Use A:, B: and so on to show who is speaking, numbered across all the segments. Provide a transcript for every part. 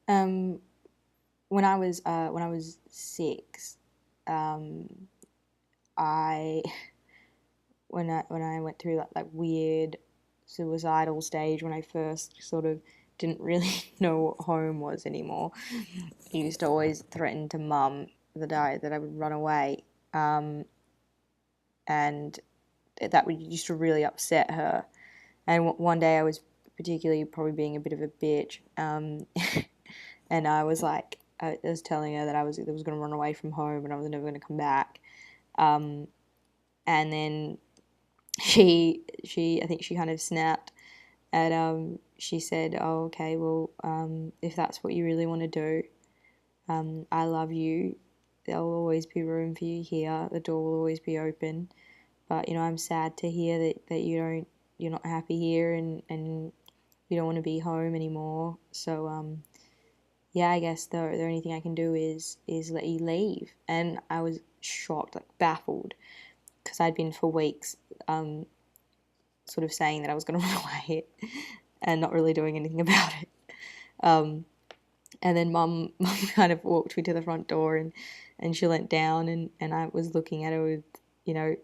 A: Um, when I was 6, um, I when I went through that weird suicidal stage when I first sort of didn't really know what home was anymore. I used to always threaten to mum that I would run away, um, and that would used to really upset her. And one day I was particularly probably being a bit of a bitch, and I was telling her that I was going to run away from home and I was never going to come back. Um, and then she I think she kind of snapped, and she said, "Oh, okay, well, if that's what you really want to do, I love you. There'll always be room for you here. The door will always be open. But I'm sad to hear that you're not happy here, and you don't want to be home anymore. So yeah, I guess the only thing I can do is let you leave." And I was shocked, like baffled, because I'd been for weeks sort of saying that I was going to run away and not really doing anything about it. Um, and then mum kind of walked me to the front door, and she leant down, and I was looking at her with,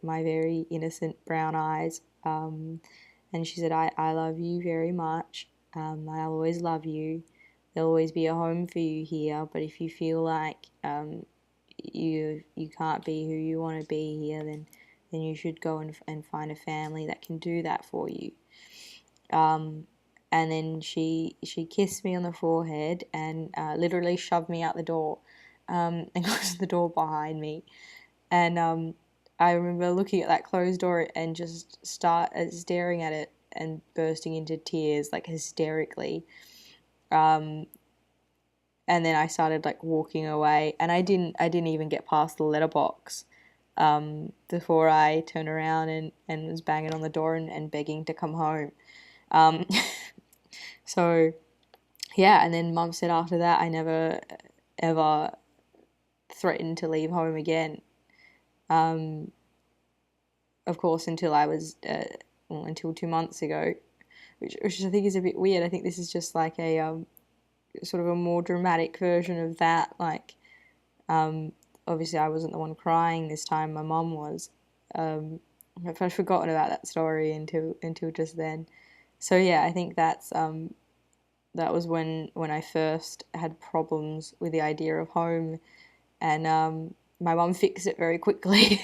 A: my very innocent brown eyes. And she said, I love you very much. I'll always love you. There'll always be a home for you here. But if you feel like you can't be who you want to be here, then you should go and find a family that can do that for you. Um, and then she kissed me on the forehead and literally shoved me out the door, and closed the door behind me. And I remember looking at that closed door and just start staring at it and bursting into tears like hysterically. Um, and then I started like walking away, and I didn't even get past the letterbox before I turned around and was banging on the door and begging to come home. Um, so yeah, and then mum said after that I never ever threatened to leave home again. Um, of course, until I was until 2 months ago, which I think is a bit weird. I think this is just like a sort of a more dramatic version of that. Like, um, obviously, I wasn't the one crying this time. My mum was. Um, I'd forgotten about that story until just then. So yeah, I think that was when I first had problems with the idea of home, and my mum fixed it very quickly.